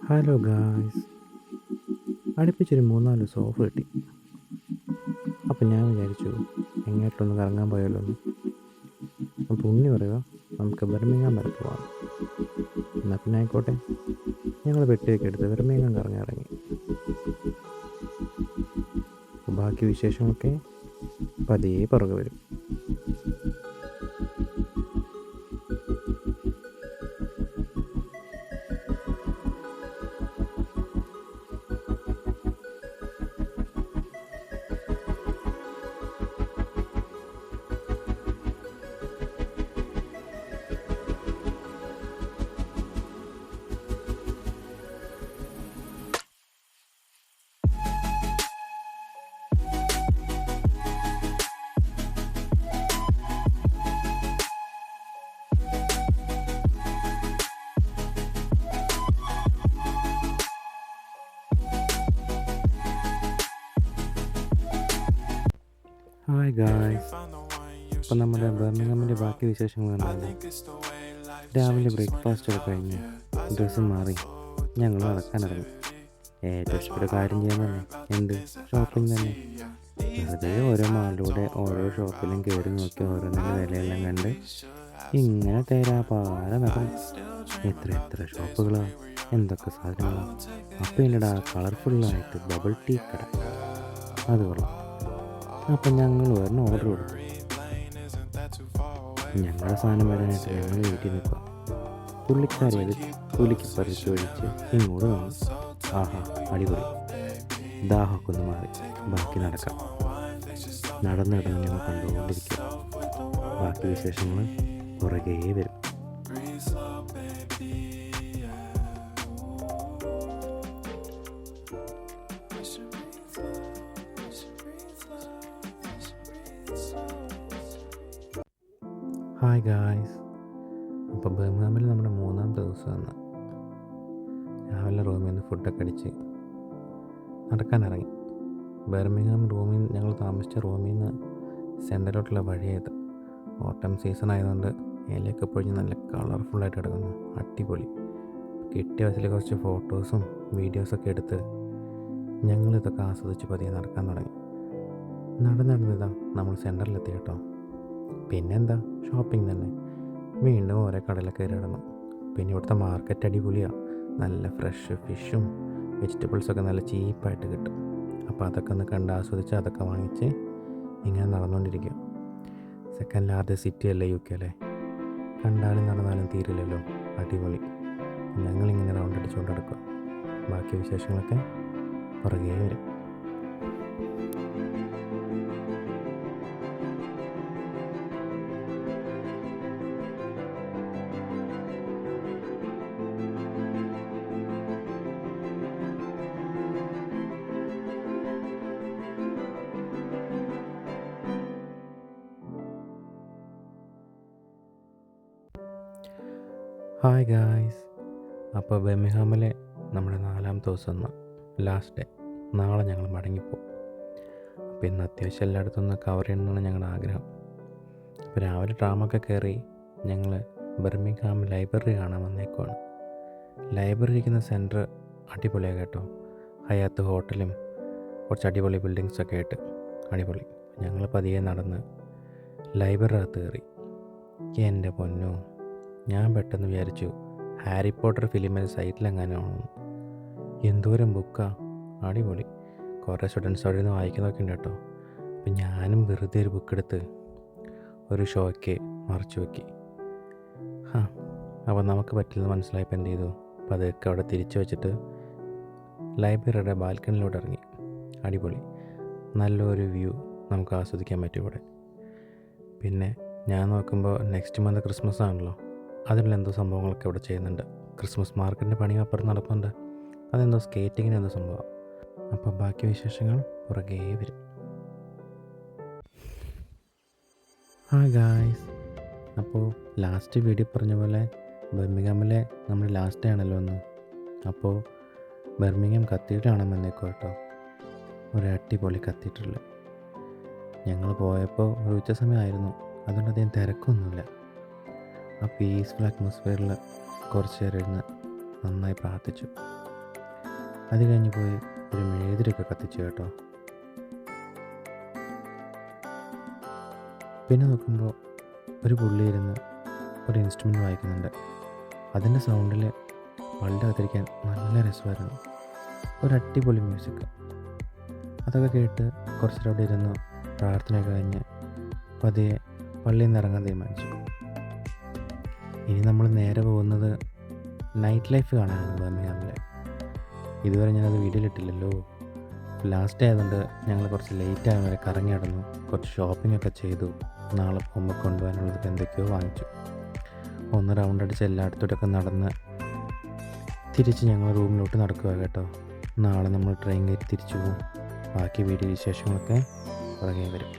Hello guys, അടുപ്പിച്ചൊരു 3-4 sofa കിട്ടി. അപ്പം ഞാൻ വിചാരിച്ചു എങ്ങോട്ടൊന്ന് കറങ്ങാൻ പോയാലോ എന്ന്. അപ്പോൾ ഉണ്ണി പറയുക നമുക്ക് ബർമിങ്ങാം വരെ പോവാം. എന്നാൽ പിന്നെ ആയിക്കോട്ടെ, ഞങ്ങൾ പെട്ടിയൊക്കെ എടുത്ത് ബർമിങ്ങാം കറങ്ങാൻ ഇറങ്ങി. അപ്പോൾ ബാക്കി വിശേഷങ്ങളൊക്കെ പതിയെ പുറകെ വരും. ഹായ് ഗായ്സ്, അപ്പം നമ്മുടെ ബർമിങ്ങാമിൻ്റെ ബാക്കി വിശേഷങ്ങൾ കണ്ടാണ്. രാവിലെ ബ്രേക്ക്ഫാസ്റ്റ് ഒക്കെ കഴിഞ്ഞ് ഡ്രസ്സ് മാറി ഞങ്ങൾ നടക്കാനിറങ്ങി. ഏറ്റവും ഇഷ്ടപ്പെട്ട കാര്യം ചെയ്യാൻ തന്നെ എന്ത് ഷോപ്പിംഗ് തന്നെ. വെറുതെ ഓരോ മാളിലൂടെ ഓരോ ഷോപ്പിലും കയറി നോക്കി ഓരോന്നിൻ്റെ വിലയെല്ലാം കണ്ട് ഇങ്ങനെ തേരാപാര നടന്നു. എത്ര ഷോപ്പുകളാണ്, എന്തൊക്കെ സാധനങ്ങളാണ്. അപ്പം എന്നടാ കളർഫുള്ളായിട്ട് ബബിൾ ടീ കട, അത് കൊള്ളാം. അപ്പം ഞങ്ങൾ ഒരെണ്ണം ഓർഡർ കൊടുത്തു. ഞങ്ങളുടെ സാധനം വരാനായിട്ട് ഞങ്ങൾ വീട്ടിൽ നിൽക്കുക. പുള്ളിക്കാരി അത് പുലിക്ക് പരിശോധിച്ച് ഇങ്ങോട്ട് വന്നു. ആഹാ, അടിപൊളി. ദാഹമൊക്കെ ഒന്ന് മാറി ബാക്കി നടക്കാം. നടന്ന് ഞങ്ങൾ കണ്ടുകൊണ്ടിരിക്കുക. ബാക്കി വിശേഷങ്ങൾ പുറകേ വരും. ഹായ് ഗായ്സ്, അപ്പോൾ ബർമിങ്ങാമിൽ നമ്മുടെ 3-ാമത്തെ ദിവസമാണ്. രാവിലെ റൂമിൽ നിന്ന് ഫുഡൊക്കെ അടിച്ച് നടക്കാനിറങ്ങി. ബർമിങ്ങാം ഞങ്ങൾ താമസിച്ച റൂമിൽ നിന്ന് സെൻറ്ററിലോട്ടുള്ള വഴിയത്. ഓട്ടം സീസൺ ആയതുകൊണ്ട് ഇലയൊക്കെ പൊഴിഞ്ഞ് നല്ല കളർഫുള്ളായിട്ട് കിടക്കുന്നു. അടിപൊളി. കിട്ടിയ വശത്തിൽ കുറച്ച് ഫോട്ടോസും വീഡിയോസൊക്കെ എടുത്ത് ഞങ്ങളിതൊക്കെ ആസ്വദിച്ച് പതിയെ നടക്കാൻ തുടങ്ങി. നടന്നിതാ നമ്മൾ സെൻറ്ററിലെത്തി കേട്ടോ. പിന്നെന്താ, ഷോപ്പിംഗ് തന്നെ. വീണ്ടും ഓരോ കടയിലൊക്കെ കയറി കിടന്നു. പിന്നെ ഇവിടുത്തെ മാർക്കറ്റ് അടിപൊളിയാണ്. നല്ല ഫ്രഷ് ഫിഷും വെജിറ്റബിൾസൊക്കെ നല്ല ചീപ്പായിട്ട് കിട്ടും. അപ്പോൾ അതൊക്കെ ഒന്ന് കണ്ട് ആസ്വദിച്ച് അതൊക്കെ വാങ്ങിച്ച് ഇങ്ങനെ നടന്നുകൊണ്ടിരിക്കും. സെക്കൻഡ് ലാർജസ്റ്റ് സിറ്റി അല്ലേ UK അല്ലേ, കണ്ടാലും നടന്നാലും തീരില്ലല്ലോ. അടിപൊളി. ഞങ്ങളിങ്ങനെ റൗണ്ട് അടിച്ചുകൊണ്ട് നടക്കും. ബാക്കി വിശേഷങ്ങളൊക്കെ പുറകേ വരും. ഹായ് ഗായ്സ്, അപ്പോൾ ബർമിങ്ങാമിലെ നമ്മുടെ 4-ാമത്തെ ദിവസം ലാസ്റ്റ് ഡേ. നാളെ ഞങ്ങൾ മടങ്ങിപ്പോകും. അപ്പോൾ ഇന്ന് അത്യാവശ്യം എല്ലായിടത്തും ഒന്ന് കവർ ചെയ്യണമെന്നാണ് ഞങ്ങളുടെ ആഗ്രഹം. അപ്പോൾ രാവിലെ ട്രാമൊക്കെ കയറി ഞങ്ങൾ ബർമിങ്ങാം ലൈബ്രറി കാണാൻ വന്നേക്കുവാണ്. ലൈബ്രറി ഇരിക്കുന്ന സെൻറ്റർ അടിപൊളിയാണ് കേട്ടോ. ഹയാത്ത് ഹോട്ടലും കുറച്ച് അടിപൊളി ബിൽഡിങ്സൊക്കെ ആയിട്ട് അടിപൊളി. ഞങ്ങൾ പതിയെ നടന്ന് ലൈബ്രറി അകത്ത് കയറി. എൻ്റെ പൊന്നോ, ഞാൻ പെട്ടെന്ന് വിചാരിച്ചു ഹാരി പോട്ടർ ഫിലിമിൻ്റെ സൈറ്റിലെങ്ങാനാണെന്ന്. എന്തോരം ബുക്കാ, അടിപൊളി. കുറേ സ്റ്റുഡൻസ് അവിടെ നിന്ന് വായിക്കുന്നതൊക്കെ ഉണ്ട് കേട്ടോ. അപ്പം ഞാനും വെറുതെ ഒരു ബുക്കെടുത്ത് ഒരു ഷോയ്ക്ക് മറച്ചു വെക്കി. അപ്പോൾ നമുക്ക് പറ്റില്ലെന്ന് മനസ്സിലായപ്പോൾ എന്ത് ചെയ്തു, അപ്പോൾ അതൊക്കെ അവിടെ തിരിച്ചു വെച്ചിട്ട് ലൈബ്രറിയുടെ ബാൽക്കണിയിലോട്ട് ഇറങ്ങി. അടിപൊളി, നല്ലൊരു വ്യൂ നമുക്ക് ആസ്വദിക്കാൻ പറ്റും ഇവിടെ. പിന്നെ ഞാൻ നോക്കുമ്പോൾ നെക്സ്റ്റ് മന്ത് ക്രിസ്മസ് ആണല്ലോ, അതിനുള്ള എന്തോ സംഭവങ്ങളൊക്കെ ഇവിടെ ചെയ്യുന്നുണ്ട്. ക്രിസ്മസ് മാർക്കറ്റിൻ്റെ പണിയും അപ്പുറം നടക്കുന്നുണ്ട്. അതെന്തോ സ്കേറ്റിങ്ങിന് എന്തോ സംഭവം. അപ്പോൾ ബാക്കി വിശേഷങ്ങൾ പുറകേ വരും. ഹായ് ഗായ്സ്, അപ്പോൾ ലാസ്റ്റ് വീഡിയോ പറഞ്ഞ പോലെ ബർമിങ്ങാമിലെ നമ്മൾ ലാസ്റ്റ് ഡേ ആണല്ലോ ഒന്ന്. അപ്പോൾ ബർമിങ്ങാം കത്തീഡ്രൽ കാണാൻ വന്നേക്കോ കേട്ടോ. ഒരു അടിപൊളി കത്തീഡ്രൽ. ഞങ്ങൾ പോയപ്പോൾ ഒരു ഉച്ച സമയമായിരുന്നു, അതുകൊണ്ട് അധികം തിരക്കൊന്നുമില്ല. ആ പീസ്ഫുൾ അറ്റ്മോസ്ഫിയറിൽ കുറച്ച് നേരം ഇരുന്ന് നന്നായി പ്രാർത്ഥിച്ചു. അത് കഴിഞ്ഞ് പോയി ഒരു മെഴുതിരിയൊക്കെ കത്തിച്ചു കേട്ടോ. പിന്നെ നോക്കുമ്പോൾ ഒരു പുള്ളി ഇരുന്ന് ഒരു ഇൻസ്ട്രുമെൻ്റ് വായിക്കുന്നുണ്ട്. അതിൻ്റെ സൗണ്ടിൽ പള്ളിയുടെ അകത്തിരിക്കാൻ നല്ല രസമായിരുന്നു. ഒരു അടിപൊളി മ്യൂസിക്. അതൊക്കെ കേട്ട് കുറച്ചേരം അവിടെ ഇരുന്നു പ്രാർത്ഥനയൊക്കെ കഴിഞ്ഞ് പതിയെ പള്ളിയിൽ നിന്ന് ഇറങ്ങാൻ തീരുമാനിച്ചു. ഇനി നമ്മൾ നേരെ പോകുന്നത് നൈറ്റ് ലൈഫ് കാണാനാണ് ബർമിംഗ്ഹാമിൽ. ഇതുവരെ ഞാനത് വീഡിയോയിലിട്ടില്ലല്ലോ. ലാസ്റ്റ് ആയതുകൊണ്ട് ഞങ്ങൾ കുറച്ച് ലേറ്റ് ആയ വരെ കറങ്ങി നടന്നു, കുറച്ച് ഷോപ്പിംഗ് ഒക്കെ ചെയ്തു. നാളെ പോകുമ്പോൾ കൊണ്ടുപോകാനുള്ളത് എന്തൊക്കെയോ വാങ്ങിച്ചു. ഒന്ന് റൗണ്ട് അടിച്ച് എല്ലായിടത്തോട്ടൊക്കെ നടന്ന് തിരിച്ച് ഞങ്ങൾ റൂമിലോട്ട് നടക്കുക കേട്ടോ. നാളെ നമ്മൾ ട്രെയിൻ കയറി തിരിച്ചു പോകും. ബാക്കി വീഡിയോ വിശേഷങ്ങളൊക്കെ പുറകെ വരും.